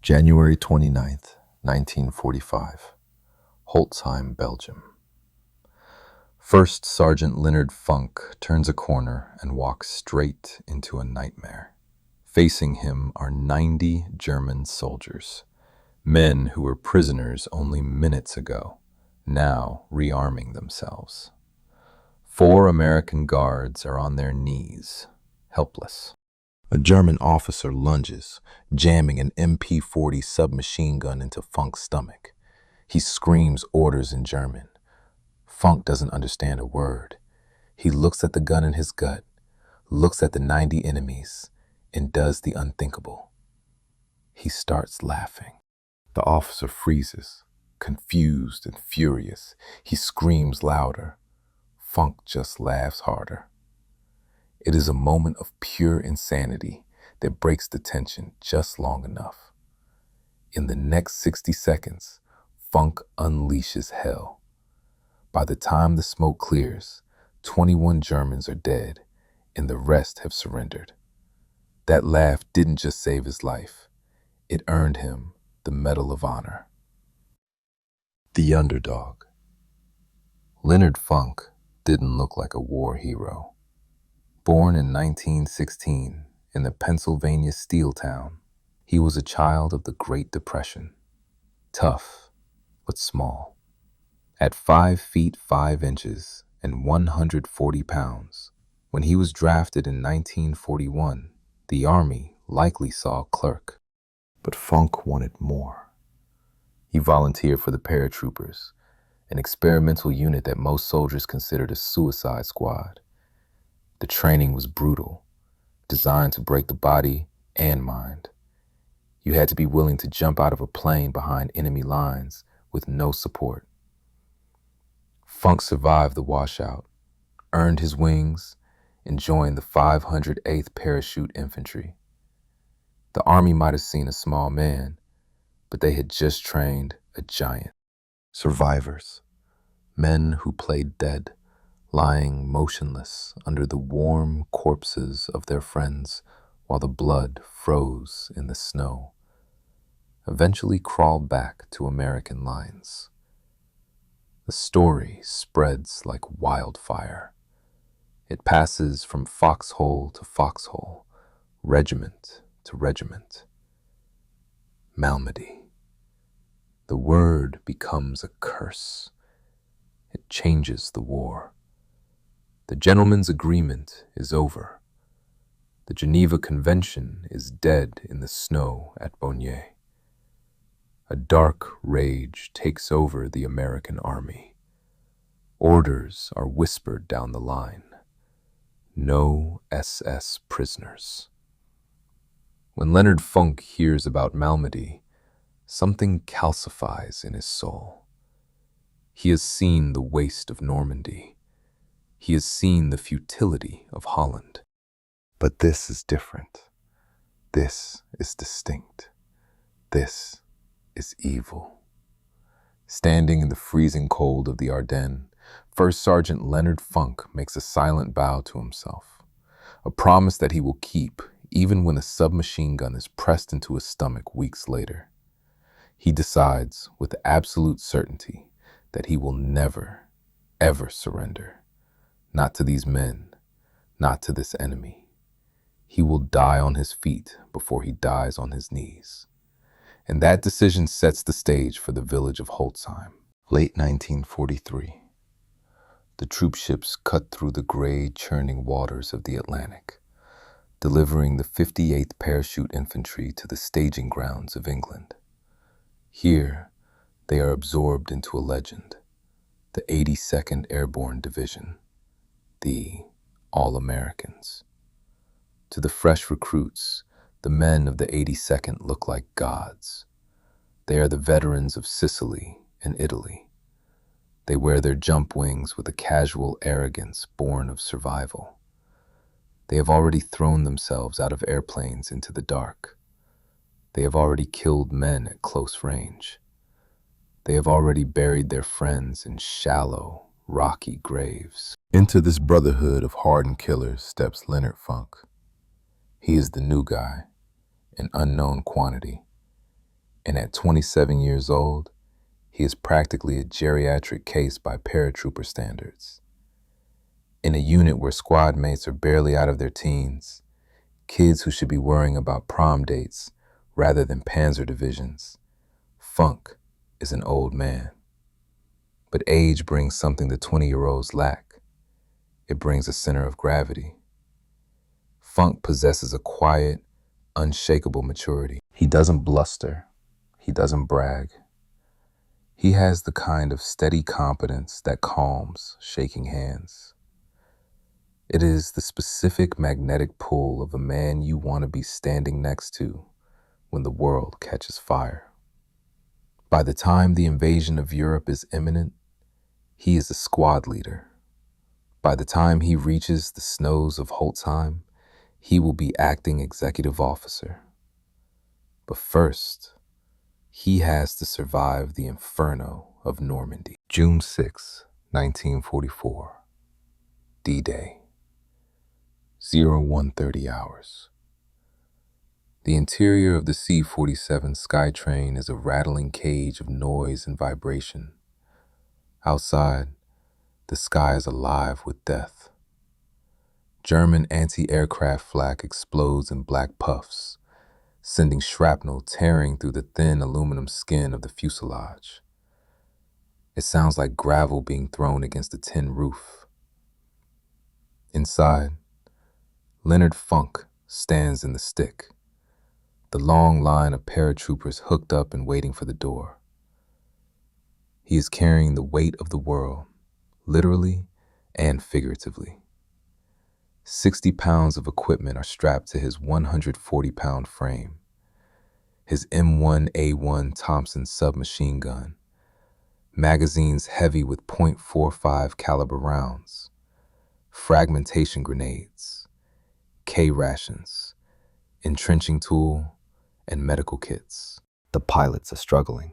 January 29th, 1945, Holtzheim, Belgium. First Sergeant Leonard Funk turns a corner and walks straight into a nightmare. Facing him are 90 German soldiers, men who were prisoners only minutes ago, now rearming themselves. 4 American guards are on their knees, helpless. A German officer lunges, jamming an MP-40 submachine gun into Funk's stomach. He screams orders in German. Funk doesn't understand a word. He looks at the gun in his gut, looks at the 90 enemies, and does the unthinkable. He starts laughing. The officer freezes, confused and furious. He screams louder. Funk just laughs harder. It is a moment of pure insanity that breaks the tension just long enough. In the next 60 seconds, Funk unleashes hell. By the time the smoke clears, 21 Germans are dead and the rest have surrendered. That laugh didn't just save his life, it earned him the Medal of Honor. The underdog. Leonard Funk didn't look like a war hero. Born in 1916 in the Pennsylvania steel town, he was a child of the Great Depression, tough but small. At 5 feet 5 inches and 140 pounds, when he was drafted in 1941, the Army likely saw a clerk. But Funk wanted more. He volunteered for the paratroopers, an experimental unit that most soldiers considered a suicide squad. The training was brutal, designed to break the body and mind. You had to be willing to jump out of a plane behind enemy lines with no support. Funk survived the washout, earned his wings, and joined the 508th Parachute Infantry. The Army might have seen a small man, but they had just trained a giant. Survivors, men who played dead, lying motionless under the warm corpses of their friends while the blood froze in the snow, eventually crawled back to American lines. The story spreads like wildfire. It passes from foxhole to foxhole, regiment to regiment. Malmedy. The word becomes a curse. It changes the war. The gentleman's agreement is over. The Geneva Convention is dead in the snow at Baugny. A dark rage takes over the American Army. Orders are whispered down the line. No SS prisoners. When Leonard Funk hears about Malmedy, something calcifies in his soul. He has seen the waste of Normandy. He has seen the futility of Holland. But this is different. This is distinct. This is evil. Standing in the freezing cold of the Ardennes, First Sergeant Leonard Funk makes a silent vow to himself, a promise that he will keep even when a submachine gun is pressed into his stomach weeks later. He decides with absolute certainty that he will never, ever surrender. Not to these men, not to this enemy. He will die on his feet before he dies on his knees. And that decision sets the stage for the village of Holtzheim. Late 1943. The troop ships cut through the gray, churning waters of the Atlantic, delivering the 58th Parachute Infantry to the staging grounds of England. Here, they are absorbed into a legend, the 82nd Airborne Division, the All-Americans. To the fresh recruits, the men of the 82nd look like gods. They are the veterans of Sicily and Italy. They wear their jump wings with a casual arrogance born of survival. They have already thrown themselves out of airplanes into the dark. They have already killed men at close range. They have already buried their friends in shallow, rocky graves. Into this brotherhood of hardened killers steps Leonard Funk. He is the new guy, an unknown quantity. And at 27 years old, he is practically a geriatric case by paratrooper standards. In a unit where squad mates are barely out of their teens, kids who should be worrying about prom dates rather than panzer divisions, Funk is an old man. But age brings something the 20-year-olds lack. It brings a center of gravity. Funk possesses a quiet, unshakable maturity. He doesn't bluster. He doesn't brag. He has the kind of steady competence that calms shaking hands. It is the specific magnetic pull of a man you want to be standing next to when the world catches fire. By the time the invasion of Europe is imminent, he is a squad leader. By the time he reaches the snows of Holtzheim, he will be acting executive officer. But first, he has to survive the inferno of Normandy. June 6, 1944. D-Day. 0130 hours. The interior of the C-47 Skytrain is a rattling cage of noise and vibration. Outside, the sky is alive with death. German anti-aircraft flak explodes in black puffs, sending shrapnel tearing through the thin aluminum skin of the fuselage. It sounds like gravel being thrown against a tin roof. Inside, Leonard Funk stands in the stick, the long line of paratroopers hooked up and waiting for the door. He is carrying the weight of the world, literally and figuratively. 60 pounds of equipment are strapped to his 140-pound frame. His M1A1 Thompson submachine gun, magazines heavy with .45 caliber rounds, fragmentation grenades, K-rations, entrenching tool, and medical kits. The pilots are struggling.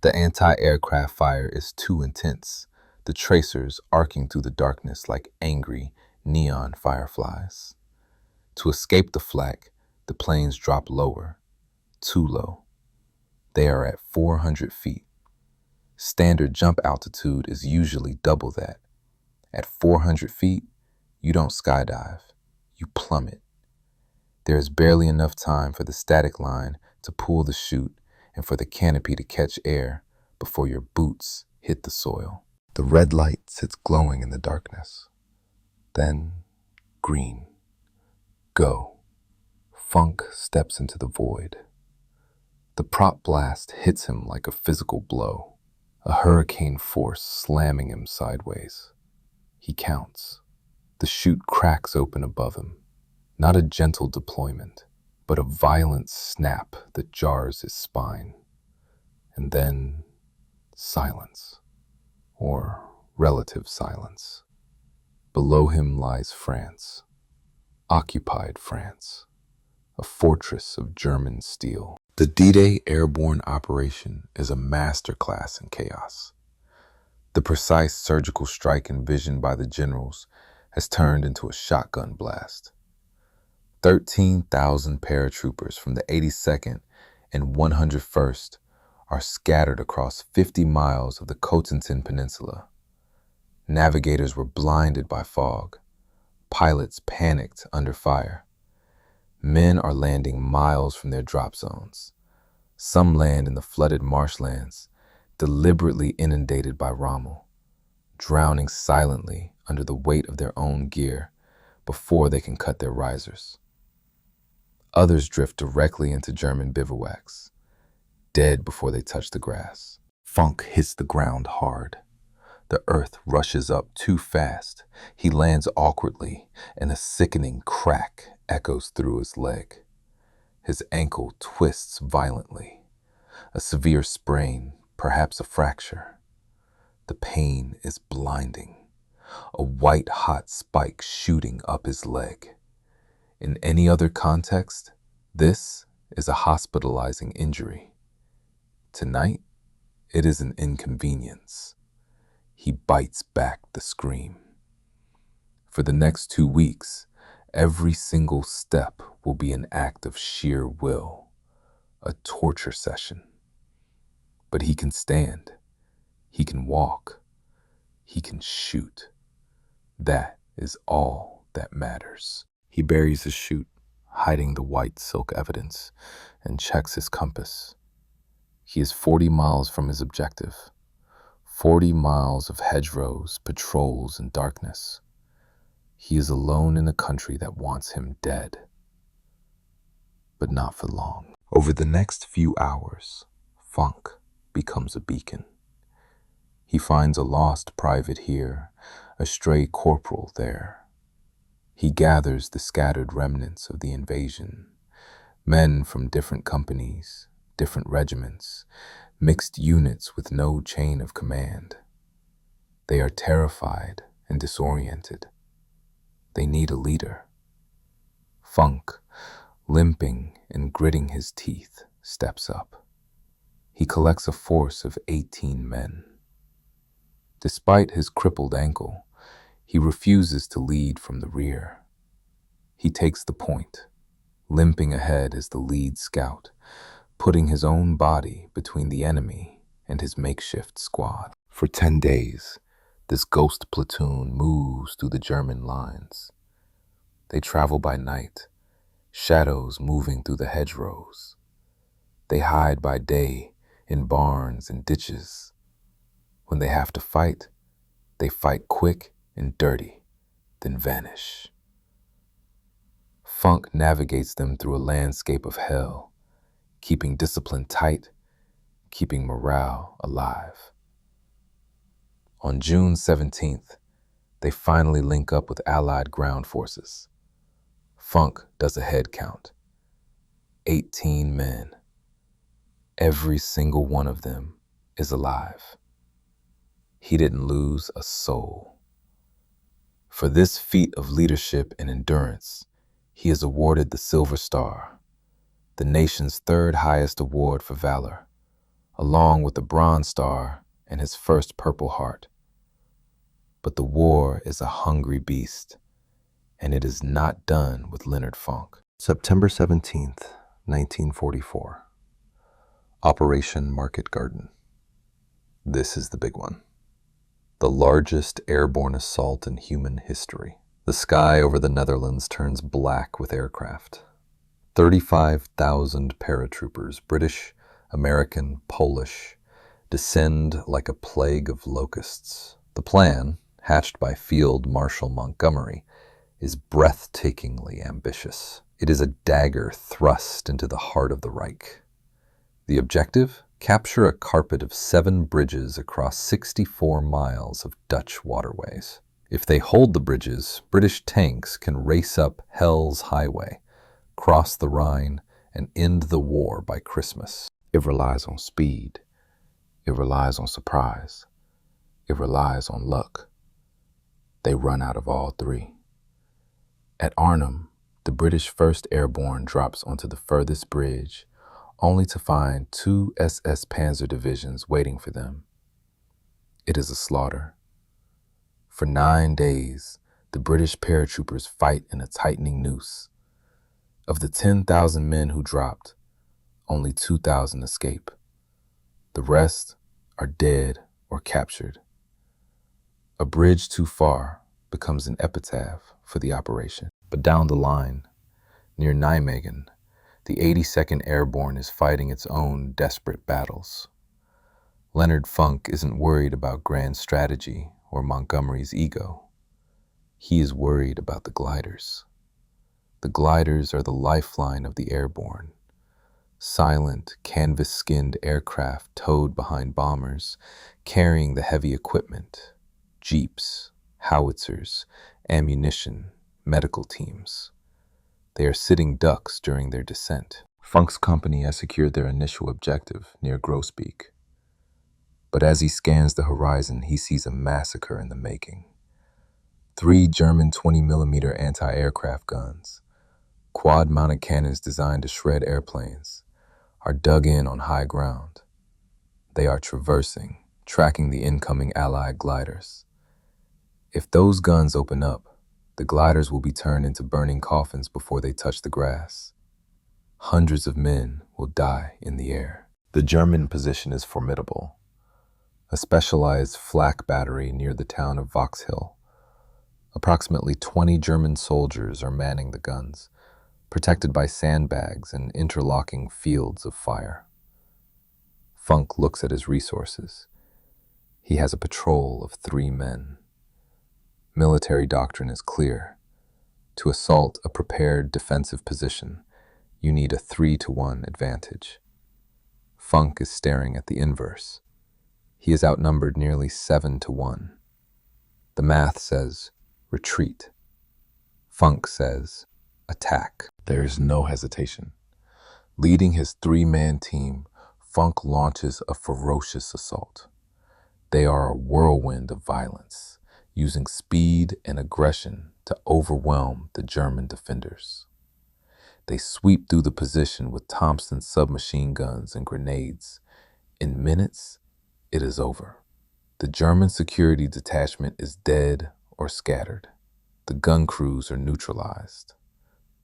The anti-aircraft fire is too intense, the tracers arcing through the darkness like angry neon fireflies. To escape the flak, the planes drop lower, too low. They are at 400 feet. Standard jump altitude is usually double that. At 400 feet, you don't skydive, you plummet. There is barely enough time for the static line to pull the chute and for the canopy to catch air before your boots hit the soil. The red light sits glowing in the darkness. Then, green. Go. Funk steps into the void. The prop blast hits him like a physical blow, a hurricane force slamming him sideways. He counts. The chute cracks open above him. Not a gentle deployment, but a violent snap that jars his spine. And then, silence, or relative silence. Below him lies France, occupied France, a fortress of German steel. The D-Day airborne operation is a masterclass in chaos. The precise surgical strike envisioned by the generals has turned into a shotgun blast. 13,000 paratroopers from the 82nd and 101st are scattered across 50 miles of the Cotentin Peninsula. Navigators were blinded by fog. Pilots panicked under fire. Men are landing miles from their drop zones. Some land in the flooded marshlands, deliberately inundated by Rommel, drowning silently under the weight of their own gear before they can cut their risers. Others drift directly into German bivouacs, dead before they touch the grass. Funk hits the ground hard. The earth rushes up too fast. He lands awkwardly, and a sickening crack echoes through his leg. His ankle twists violently. A severe sprain, perhaps a fracture. The pain is blinding. A white-hot spike shooting up his leg. In any other context, this is a hospitalizing injury. Tonight, it is an inconvenience. He bites back the scream. For the next 2 weeks, every single step will be an act of sheer will, a torture session. But he can stand, he can walk, he can shoot. That is all that matters. He buries his chute, hiding the white silk evidence, and checks his compass. He is 40 miles from his objective. 40 miles of hedgerows, patrols, and darkness. He is alone in a country that wants him dead. But not for long. Over the next few hours, Funk becomes a beacon. He finds a lost private here, a stray corporal there. He gathers the scattered remnants of the invasion, men from different companies, different regiments, mixed units with no chain of command. They are terrified and disoriented. They need a leader. Funk, limping and gritting his teeth, steps up. He collects a force of 18 men. Despite his crippled ankle, he refuses to lead from the rear. He takes the point, limping ahead as the lead scout, putting his own body between the enemy and his makeshift squad. For 10 days, this ghost platoon moves through the German lines. They travel by night, shadows moving through the hedgerows. They hide by day in barns and ditches. When they have to fight, they fight quick and dirty, then vanish. Funk navigates them through a landscape of hell, keeping discipline tight, keeping morale alive. On June 17th, they finally link up with Allied ground forces. Funk does a head count. 18 men. Every single one of them is alive. He didn't lose a soul. For this feat of leadership and endurance, he is awarded the Silver Star, the nation's third highest award for valor, along with the Bronze Star and his first Purple Heart. But the war is a hungry beast, and it is not done with Leonard Funk. September 17th, 1944. Operation Market Garden. This is the big one. The largest airborne assault in human history. The sky over the Netherlands turns black with aircraft. 35,000 paratroopers, British, American, Polish, descend like a plague of locusts. The plan, hatched by Field Marshal Montgomery, is breathtakingly ambitious. It is a dagger thrust into the heart of the Reich. The objective? Capture a carpet of 7 bridges across 64 miles of Dutch waterways. If they hold the bridges, British tanks can race up Hell's Highway, cross the Rhine, and end the war by Christmas. It relies on speed. It relies on surprise. It relies on luck. They run out of all three. At Arnhem, the British 1st Airborne drops onto the furthest bridge, only to find 2 SS Panzer divisions waiting for them. It is a slaughter. For 9 days, the British paratroopers fight in a tightening noose. Of the 10,000 men who dropped, only 2,000 escape. The rest are dead or captured. A bridge too far becomes an epitaph for the operation. But down the line, near Nijmegen, the 82nd Airborne is fighting its own desperate battles. Leonard Funk isn't worried about grand strategy or Montgomery's ego. He is worried about the gliders. The gliders are the lifeline of the Airborne. Silent, canvas-skinned aircraft towed behind bombers, carrying the heavy equipment, jeeps, howitzers, ammunition, medical teams. They are sitting ducks during their descent. Funk's company has secured their initial objective near Groesbeek. But as he scans the horizon, he sees a massacre in the making. 3 German 20mm anti-aircraft guns, quad-mounted cannons designed to shred airplanes, are dug in on high ground. They are traversing, tracking the incoming Allied gliders. If those guns open up, the gliders will be turned into burning coffins before they touch the grass. Hundreds of men will die in the air. The German position is formidable. A specialized flak battery near the town of Vauxhall. Approximately 20 German soldiers are manning the guns, protected by sandbags and interlocking fields of fire. Funk looks at his resources. He has a patrol of 3 men. Military doctrine is clear. To assault a prepared defensive position, you need a 3-to-1 advantage. Funk is staring at the inverse. He is outnumbered nearly 7-to-1. The math says retreat. Funk says attack. There is no hesitation. Leading his 3-man team, Funk launches a ferocious assault. They are a whirlwind of violence, using speed and aggression to overwhelm the German defenders. They sweep through the position with Thompson submachine guns and grenades. In minutes, it is over. The German security detachment is dead or scattered. The gun crews are neutralized.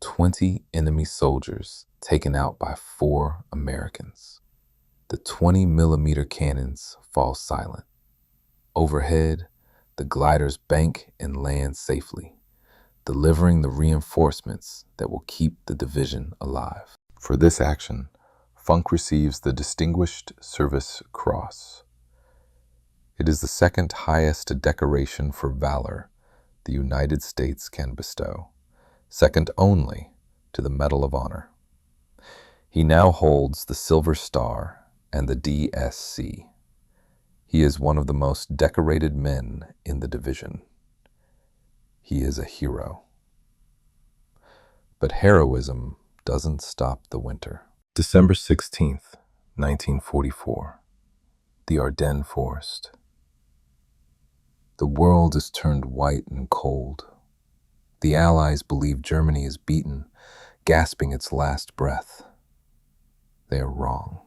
20 enemy soldiers taken out by 4 Americans. The 20-millimeter cannons fall silent. Overhead, the gliders bank and land safely, delivering the reinforcements that will keep the division alive. For this action, Funk receives the Distinguished Service Cross. It is the second highest decoration for valor the United States can bestow, second only to the Medal of Honor. He now holds the Silver Star and the DSC. He is one of the most decorated men in the division. He is a hero. But heroism doesn't stop the winter. December 16th, 1944. The Ardennes Forest. The world is turned white and cold. The Allies believe Germany is beaten, gasping its last breath. They are wrong.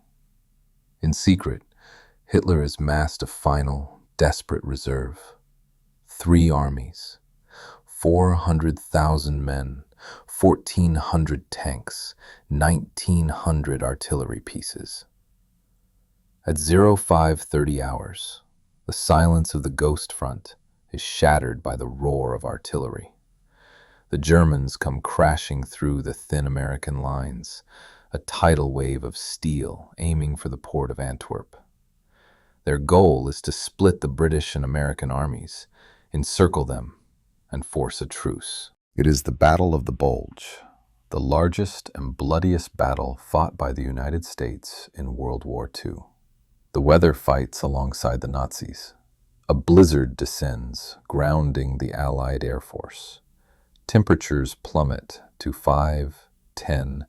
In secret, Hitler has massed a final, desperate reserve. 3 armies, 400,000 men, 1,400 tanks, 1,900 artillery pieces. At 0530 hours, the silence of the Ghost Front is shattered by the roar of artillery. The Germans come crashing through the thin American lines, a tidal wave of steel aiming for the port of Antwerp. Their goal is to split the British and American armies, encircle them, and force a truce. It is the Battle of the Bulge, the largest and bloodiest battle fought by the United States in World War II. The weather fights alongside the Nazis. A blizzard descends, grounding the Allied Air Force. Temperatures plummet to 5, 10,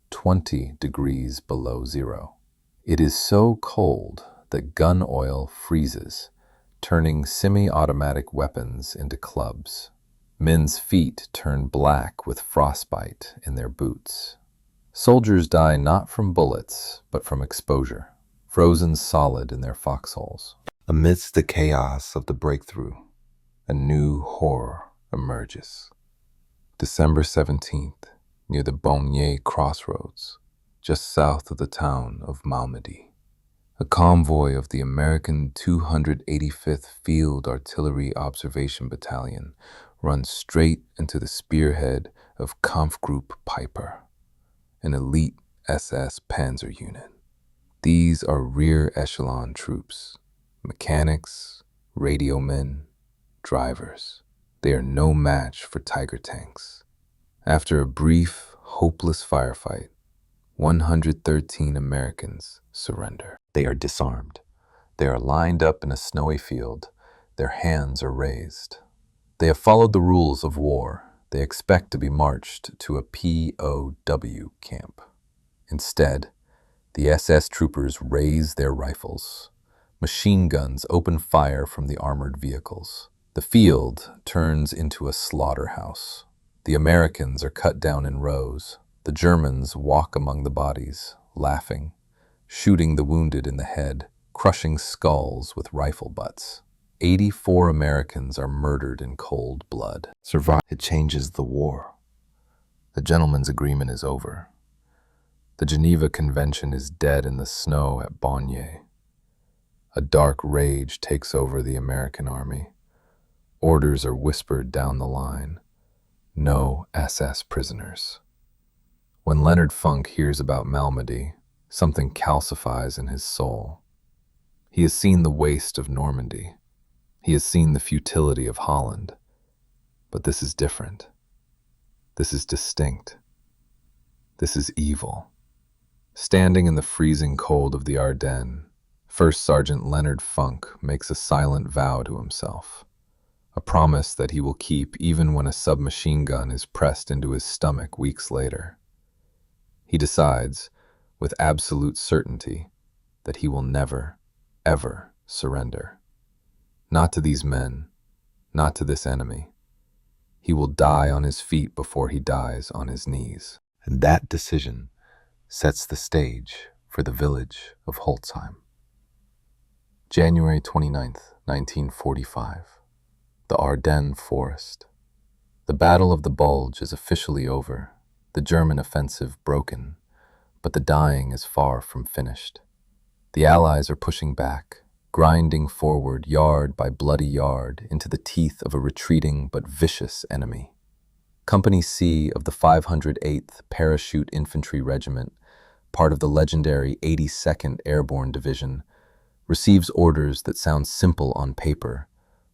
20 degrees below zero. It is so cold that gun oil freezes, turning semi-automatic weapons into clubs. Men's feet turn black with frostbite in their boots. Soldiers die not from bullets, but from exposure, frozen solid in their foxholes. Amidst the chaos of the breakthrough, a new horror emerges. December 17th, near the Baugny crossroads, just south of the town of Malmedy. A convoy of the American 285th Field Artillery Observation Battalion runs straight into the spearhead of Kampfgruppe Piper, an elite SS Panzer unit. These are rear echelon troops, mechanics, radio men, drivers. They are no match for Tiger tanks. After a brief, hopeless firefight, 113 Americans surrender. They are disarmed. They are lined up in a snowy field. Their hands are raised. They have followed the rules of war. They expect to be marched to a POW camp. Instead, the SS troopers raise their rifles. Machine guns open fire from the armored vehicles. The field turns into a slaughterhouse. The Americans are cut down in rows. The Germans walk among the bodies, laughing, shooting the wounded in the head, crushing skulls with rifle butts. 84 Americans are murdered in cold blood. Survive. It changes the war. The gentleman's agreement is over. The Geneva Convention is dead in the snow at Bagnères. A dark rage takes over the American army. Orders are whispered down the line. No SS prisoners. When Leonard Funk hears about Malmedy, something calcifies in his soul. He has seen the waste of Normandy. He has seen the futility of Holland. But this is different. This is distinct. This is evil. Standing in the freezing cold of the Ardennes, First Sergeant Leonard Funk makes a silent vow to himself, a promise that he will keep even when a submachine gun is pressed into his stomach weeks later. He decides, with absolute certainty, that he will never, ever surrender. Not to these men, not to this enemy. He will die on his feet before he dies on his knees. And that decision sets the stage for the village of Holtzheim. January 29th, 1945. The Ardennes forest. The Battle of the Bulge is officially over, the German offensive broken, but the dying is far from finished. The Allies are pushing back, grinding forward yard by bloody yard into the teeth of a retreating but vicious enemy. Company C of the 508th Parachute Infantry Regiment, part of the legendary 82nd Airborne Division, receives orders that sound simple on paper,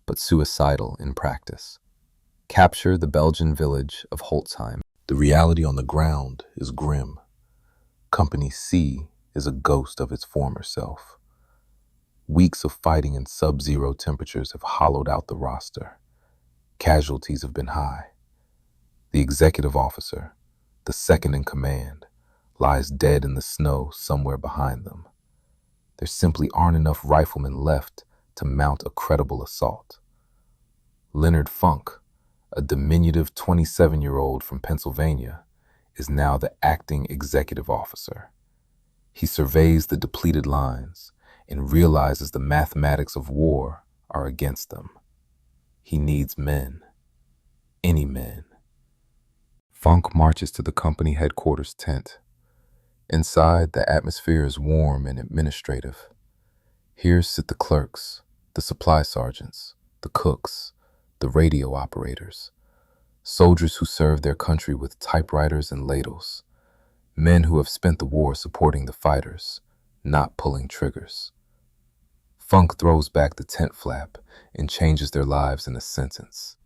but suicidal in practice. Capture the Belgian village of Holtzheim. The reality on the ground is grim. Company C is a ghost of its former self. Weeks of fighting in sub-zero temperatures have hollowed out the roster. Casualties have been high. The executive officer, the second in command, lies dead in the snow somewhere behind them. There simply aren't enough riflemen left to mount a credible assault. Leonard Funk, a diminutive 27-year-old from Pennsylvania, is now the acting executive officer. He surveys the depleted lines and realizes the mathematics of war are against them. He needs men. Any men. Funk marches to the company headquarters tent. Inside, the atmosphere is warm and administrative. Here sit the clerks, the supply sergeants, the cooks, the radio operators, soldiers who serve their country with typewriters and ladles, men who have spent the war supporting the fighters, not pulling triggers. Funk throws back the tent flap and changes their lives in a sentence.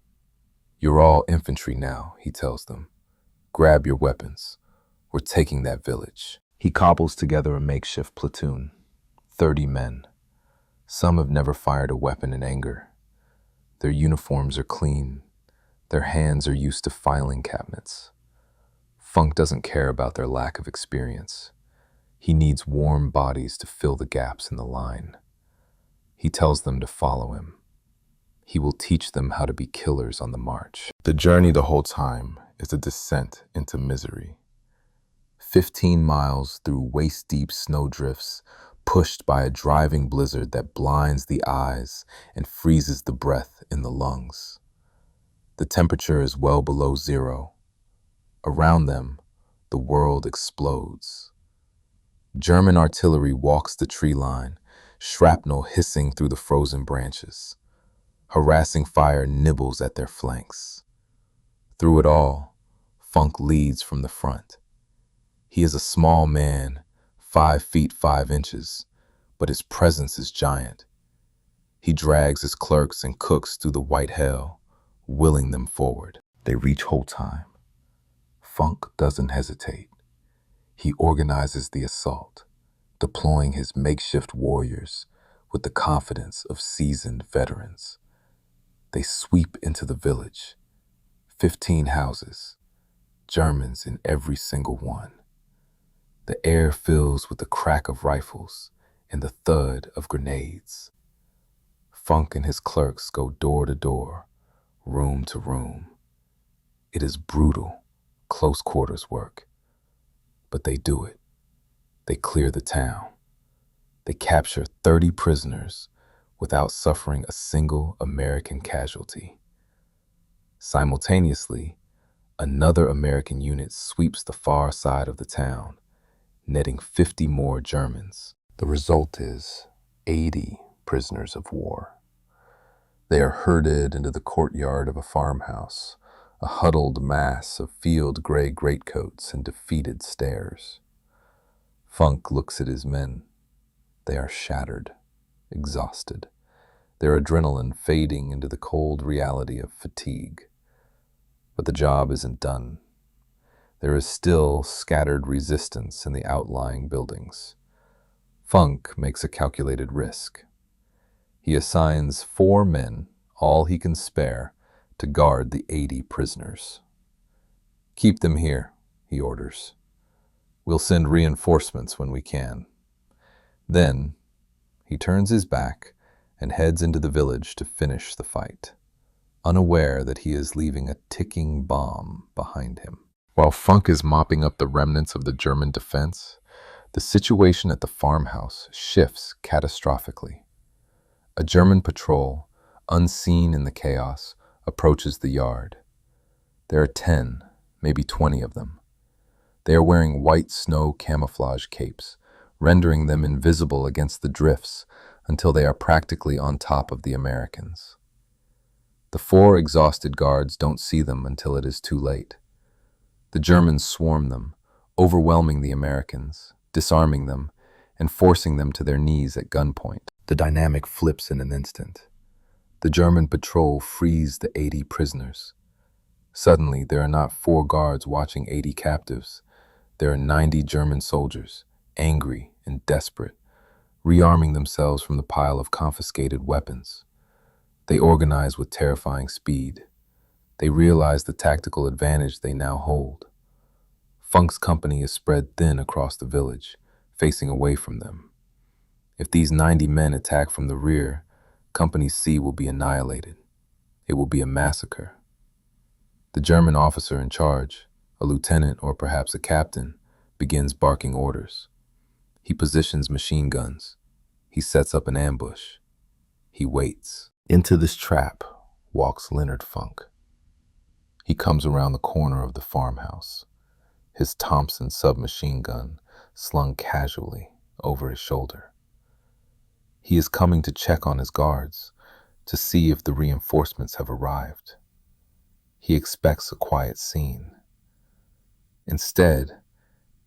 "You're all infantry now," he tells them. "Grab your weapons. We're taking that village." He cobbles together a makeshift platoon, 30 men. Some have never fired a weapon in anger. Their uniforms are clean. Their hands are used to filing cabinets. Funk doesn't care about their lack of experience. He needs warm bodies to fill the gaps in the line. He tells them to follow him. He will teach them how to be killers on the march. The journey the whole time is a descent into misery. 15 miles through waist-deep snowdrifts, pushed by a driving blizzard that blinds the eyes and freezes the breath in the lungs. The temperature is well below zero. Around them, the world explodes. German artillery walks the tree line, shrapnel hissing through the frozen branches. Harassing fire nibbles at their flanks. Through it all, Funk leads from the front. He is a small man, 5 feet 5 inches, but his presence is giant. He drags his clerks and cooks through the white hell, willing them forward. They reach Holtzheim. Funk doesn't hesitate. He organizes the assault, deploying his makeshift warriors with the confidence of seasoned veterans. They sweep into the village. 15 houses, Germans in every single one. The air fills with the crack of rifles and the thud of grenades. Funk and his clerks go door to door, room to room. It is brutal, close quarters work. But they do it. They clear the town. They capture 30 prisoners without suffering a single American casualty. Simultaneously, another American unit sweeps the far side of the town netting 50 more Germans. The result is 80 prisoners of war. They are herded into the courtyard of a farmhouse, a huddled mass of field gray greatcoats and defeated stares. Funk looks at his men. They are shattered, exhausted, their adrenaline fading into the cold reality of fatigue. But the job isn't done. There is still scattered resistance in the outlying buildings. Funk makes a calculated risk. He assigns 4 men, all he can spare, to guard the 80 prisoners. "Keep them here," he orders. "We'll send reinforcements when we can." Then, he turns his back and heads into the village to finish the fight, unaware that he is leaving a ticking bomb behind him. While Funk is mopping up the remnants of the German defense, the situation at the farmhouse shifts catastrophically. A German patrol, unseen in the chaos, approaches the yard. There are 10, maybe 20 of them. They are wearing white snow camouflage capes, rendering them invisible against the drifts until they are practically on top of the Americans. The 4 exhausted guards don't see them until it is too late. The Germans swarm them, overwhelming the Americans, disarming them, and forcing them to their knees at gunpoint. The dynamic flips in an instant. The German patrol frees the 80 prisoners. Suddenly, there are not 4 guards watching 80 captives. There are 90 German soldiers, angry and desperate, rearming themselves from the pile of confiscated weapons. They organize with terrifying speed. They realize the tactical advantage they now hold. Funk's company is spread thin across the village, facing away from them. If these 90 men attack from the rear, Company C will be annihilated. It will be a massacre. The German officer in charge, a lieutenant or perhaps a captain, begins barking orders. He positions machine guns. He sets up an ambush. He waits. Into this trap walks Leonard Funk. He comes around the corner of the farmhouse, his Thompson submachine gun slung casually over his shoulder. He is coming to check on his guards, to see if the reinforcements have arrived. He expects a quiet scene. Instead,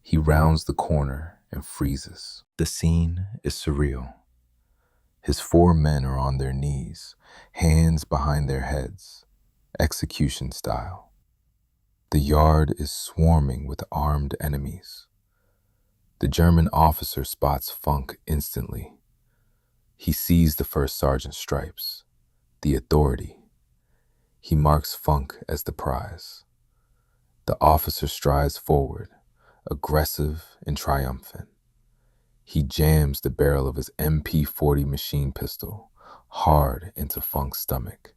he rounds the corner and freezes. The scene is surreal. His 4 men are on their knees, hands behind their heads, execution style. The yard is swarming with armed enemies. The German officer spots Funk instantly. He sees the first sergeant's stripes, the authority. He marks Funk as the prize. The officer strides forward, aggressive and triumphant. He jams the barrel of his MP-40 machine pistol hard into Funk's stomach.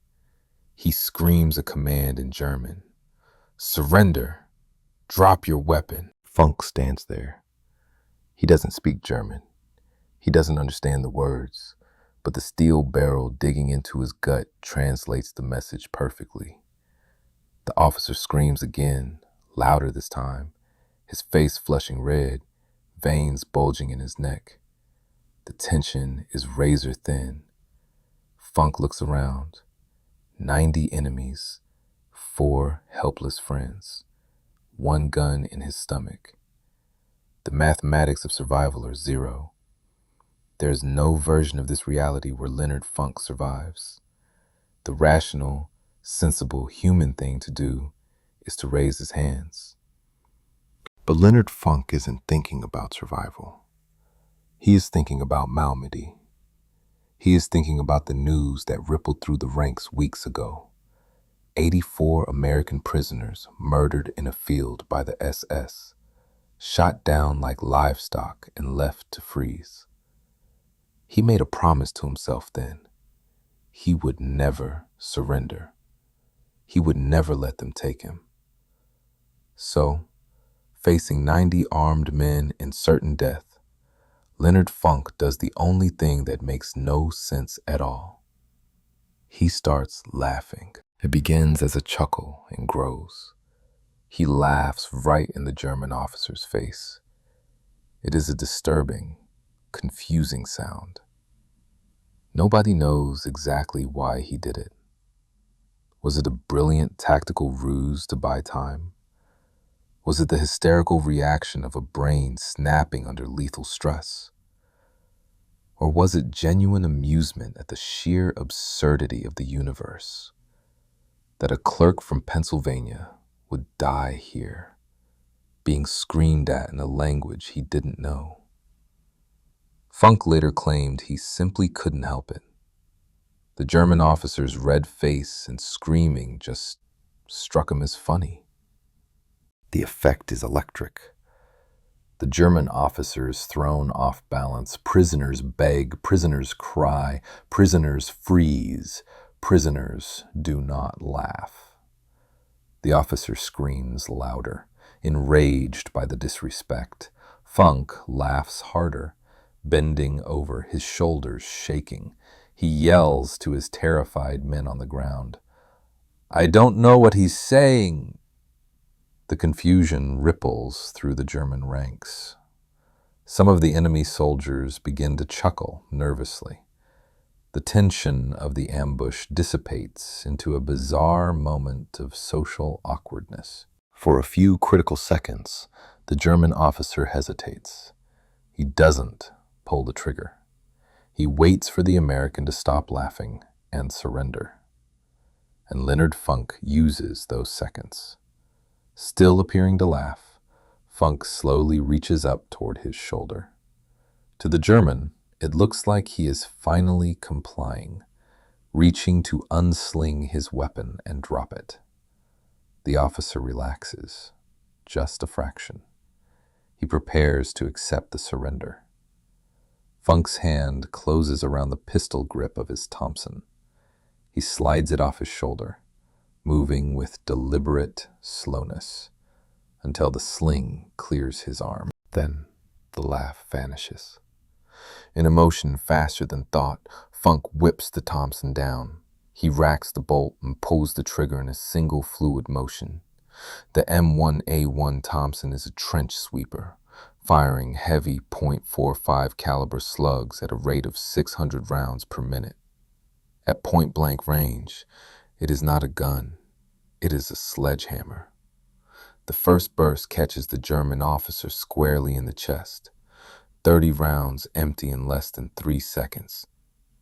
He screams a command in German. "Surrender! Drop your weapon!" Funk stands there. He doesn't speak German. He doesn't understand the words, but the steel barrel digging into his gut translates the message perfectly. The officer screams again, louder this time, his face flushing red, veins bulging in his neck. The tension is razor thin. Funk looks around. 90 enemies, 4 helpless friends, 1 gun in his stomach. The mathematics of survival are 0. There is no version of this reality where Leonard Funk survives. The rational, sensible, human thing to do is to raise his hands. But Leonard Funk isn't thinking about survival. He is thinking about Malmedy. He is thinking about the news that rippled through the ranks weeks ago. 84 American prisoners murdered in a field by the SS, shot down like livestock and left to freeze. He made a promise to himself then. He would never surrender. He would never let them take him. So, facing 90 armed men in certain death, Leonard Funk does the only thing that makes no sense at all. He starts laughing. It begins as a chuckle and grows. He laughs right in the German officer's face. It is a disturbing, confusing sound. Nobody knows exactly why he did it. Was it a brilliant tactical ruse to buy time? Was it the hysterical reaction of a brain snapping under lethal stress? Or was it genuine amusement at the sheer absurdity of the universe? That a clerk from Pennsylvania would die here, being screamed at in a language he didn't know. Funk later claimed he simply couldn't help it. The German officer's red face and screaming just struck him as funny. The effect is electric. The German officer is thrown off balance. Prisoners beg, prisoners cry, prisoners freeze, prisoners do not laugh. The officer screams louder, enraged by the disrespect. Funk laughs harder, bending over, his shoulders shaking. He yells to his terrified men on the ground, "I don't know what he's saying." The confusion ripples through the German ranks. Some of the enemy soldiers begin to chuckle nervously. The tension of the ambush dissipates into a bizarre moment of social awkwardness. For a few critical seconds, the German officer hesitates. He doesn't pull the trigger. He waits for the American to stop laughing and surrender. And Leonard Funk uses those seconds. Still appearing to laugh, Funk slowly reaches up toward his shoulder. To the German, it looks like he is finally complying, reaching to unsling his weapon and drop it. The officer relaxes, just a fraction. He prepares to accept the surrender. Funk's hand closes around the pistol grip of his Thompson. He slides it off his shoulder, moving with deliberate slowness until the sling clears his arm. Then the laugh vanishes. In a motion faster than thought, Funk whips the Thompson down. He racks the bolt and pulls the trigger in a single fluid motion. The M1A1 Thompson is a trench sweeper, firing heavy .45 caliber slugs at a rate of 600 rounds per minute. At point-blank range, it is not a gun, it is a sledgehammer. The first burst catches the German officer squarely in the chest. 30 rounds empty in less than 3 seconds.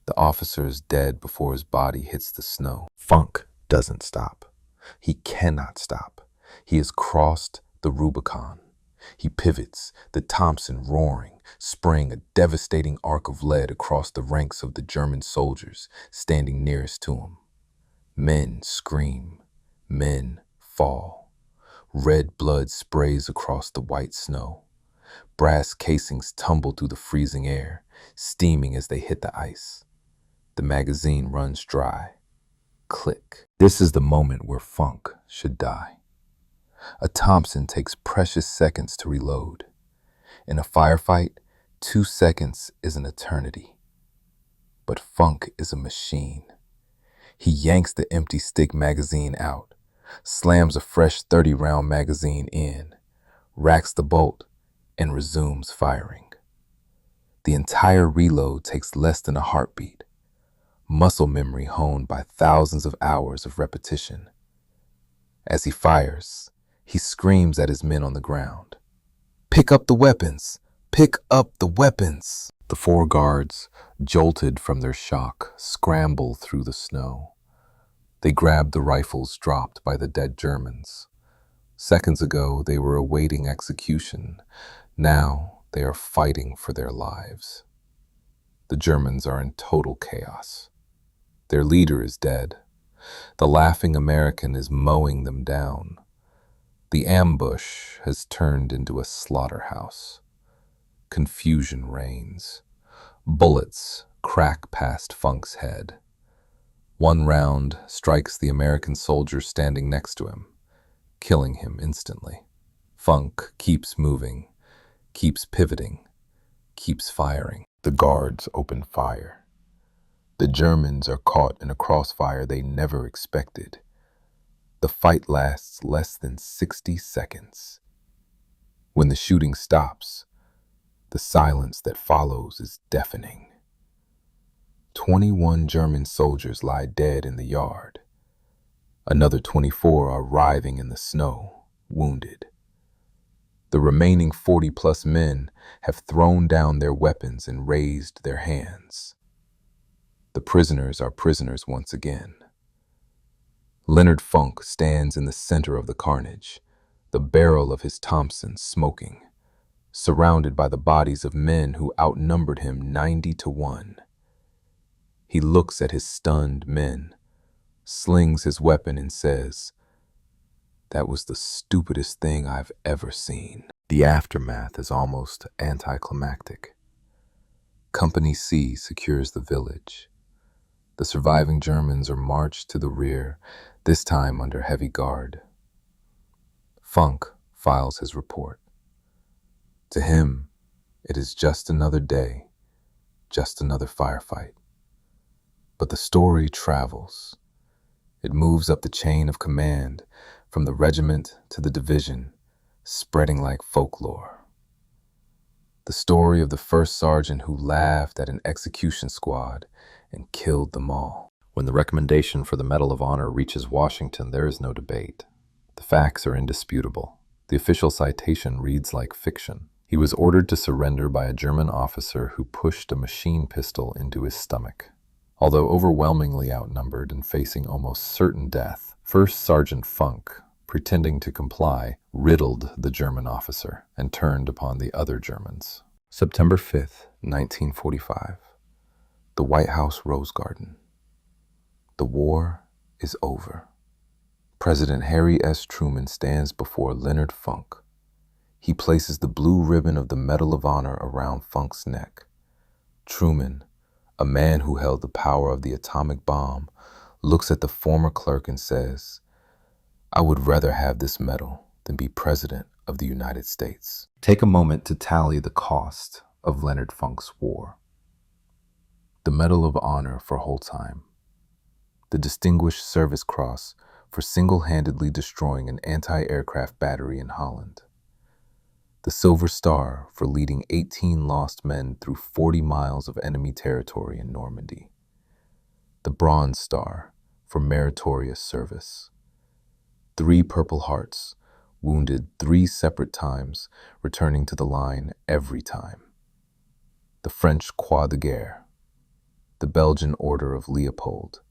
The officer is dead before his body hits the snow. Funk doesn't stop. He cannot stop. He has crossed the Rubicon. He pivots, the Thompson roaring, spraying a devastating arc of lead across the ranks of the German soldiers standing nearest to him. Men scream. Men fall. Red blood sprays across the white snow. Brass casings tumble through the freezing air, steaming as they hit the ice. The magazine runs dry. Click. This is the moment where Funk should die. A Thompson takes precious seconds to reload. In a firefight, 2 seconds is an eternity. But Funk is a machine. He yanks the empty stick magazine out, slams a fresh 30-round magazine in, racks the bolt, and resumes firing. The entire reload takes less than a heartbeat, muscle memory honed by thousands of hours of repetition. As he fires, he screams at his men on the ground, "Pick up the weapons! Pick up the weapons!" The 4 guards, jolted from their shock, scramble through the snow. They grab the rifles dropped by the dead Germans. Seconds ago, they were awaiting execution. Now, they are fighting for their lives. The Germans are in total chaos. Their leader is dead. The laughing American is mowing them down. The ambush has turned into a slaughterhouse. Confusion reigns. Bullets crack past Funk's head. One round strikes the American soldier standing next to him, killing him instantly. Funk keeps moving, keeps pivoting, keeps firing. The guards open fire. The Germans are caught in a crossfire they never expected. The fight lasts less than 60 seconds. When the shooting stops, The silence that follows is deafening. 21 German soldiers lie dead in the yard. Another 24 are writhing in the snow, wounded. The remaining 40-plus men have thrown down their weapons and raised their hands. The prisoners are prisoners once again. Leonard Funk stands in the center of the carnage, the barrel of his Thompson smoking, surrounded by the bodies of men who outnumbered him 90-1. He looks at his stunned men, slings his weapon and says, "That was the stupidest thing I've ever seen." The aftermath is almost anticlimactic. Company C secures the village. The surviving Germans are marched to the rear, this time under heavy guard. Funk files his report. To him, it is just another day, just another firefight. But the story travels. It moves up the chain of command, from the regiment to the division, spreading like folklore. The story of the first sergeant who laughed at an execution squad and killed them all. When the recommendation for the Medal of Honor reaches Washington, there is no debate. The facts are indisputable. The official citation reads like fiction. He was ordered to surrender by a German officer who pushed a machine pistol into his stomach. Although overwhelmingly outnumbered and facing almost certain death, First Sergeant Funk, pretending to comply, riddled the German officer and turned upon the other Germans. September 5th, 1945. The White House Rose Garden. The war is over. President Harry S. Truman stands before Leonard Funk. He places the blue ribbon of the Medal of Honor around Funk's neck. Truman, a man who held the power of the atomic bomb, looks at the former clerk and says, "I would rather have this medal than be President of the United States." Take a moment to tally the cost of Leonard Funk's war. The Medal of Honor for Holtzheim, the Distinguished Service Cross for single-handedly destroying an anti-aircraft battery in Holland, the Silver Star for leading 18 lost men through 40 miles of enemy territory in Normandy, the Bronze Star for meritorious service, 3 Purple Hearts, wounded 3 separate times, returning to the line every time, the French Croix de Guerre, the Belgian Order of Leopold,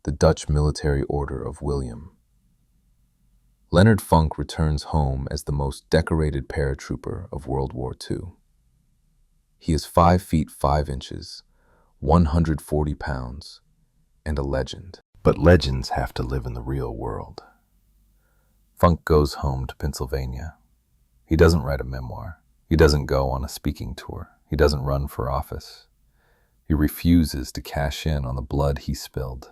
the Dutch Military Order of William. Leonard Funk returns home as the most decorated paratrooper of World War II. He is 5 feet 5 inches, 140 pounds, and a legend. But legends have to live in the real world. Funk goes home to Pennsylvania. He doesn't write a memoir. He doesn't go on a speaking tour. He doesn't run for office. He refuses to cash in on the blood he spilled.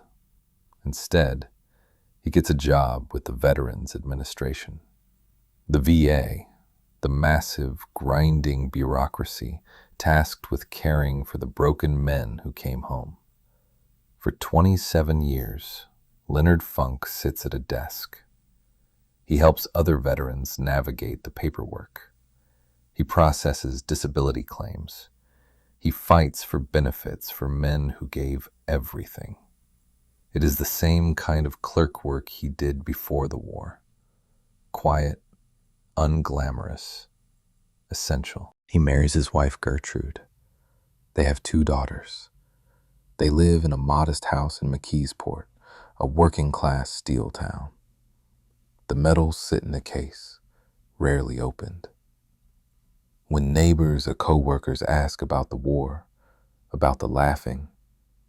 Instead, he gets a job with the Veterans Administration. The VA, the massive, grinding bureaucracy tasked with caring for the broken men who came home. For 27 years, Leonard Funk sits at a desk. He helps other veterans navigate the paperwork. He processes disability claims. He fights for benefits for men who gave everything. It is the same kind of clerk work he did before the war. Quiet, unglamorous, essential. He marries his wife Gertrude. They have 2 daughters. They live in a modest house in McKeesport, a working-class steel town. The medals sit in a case, rarely opened. When neighbors or co-workers ask about the war, about the laughing,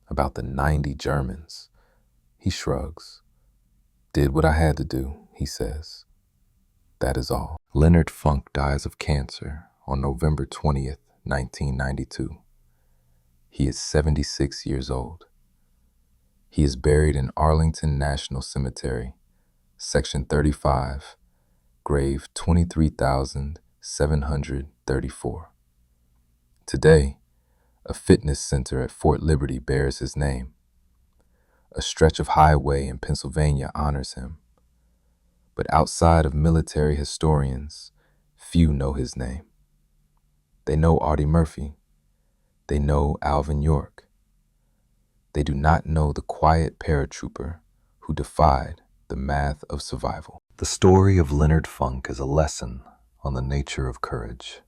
about the 90 Germans, he shrugs. "Did what I had to do," he says. That is all. Leonard Funk dies of cancer on November 20th, 1992. He is 76 years old. He is buried in Arlington National Cemetery, Section 35, grave 23,734. Today, a fitness center at Fort Liberty bears his name. A stretch of highway in Pennsylvania honors him. But outside of military historians, few know his name. They know Audie Murphy. They know Alvin York. They do not know the quiet paratrooper who defied the math of survival. The story of Leonard Funk is a lesson on the nature of courage.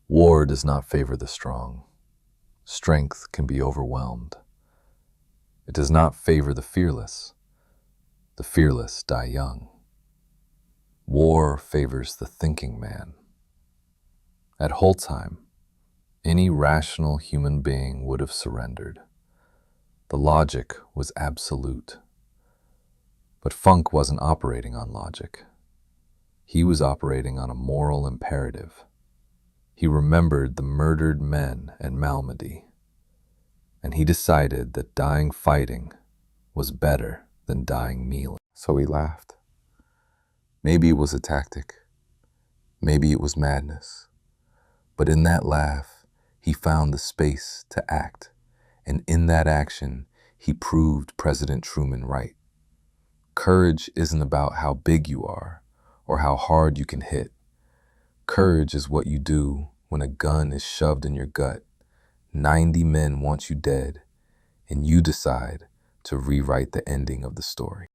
War does not favor the strong. Strength can be overwhelmed. It does not favor the fearless. The fearless die young. War favors the thinking man. At Holtzheim, any rational human being would have surrendered. The logic was absolute. But Funk wasn't operating on logic. He was operating on a moral imperative. He remembered the murdered men at Malmedy, and he decided that dying fighting was better than dying kneeling. So he laughed. Maybe it was a tactic. Maybe it was madness. But in that laugh, he found the space to act, and in that action, he proved President Truman right. Courage isn't about how big you are or how hard you can hit. Courage is what you do when a gun is shoved in your gut, 90 men want you dead, and you decide to rewrite the ending of the story.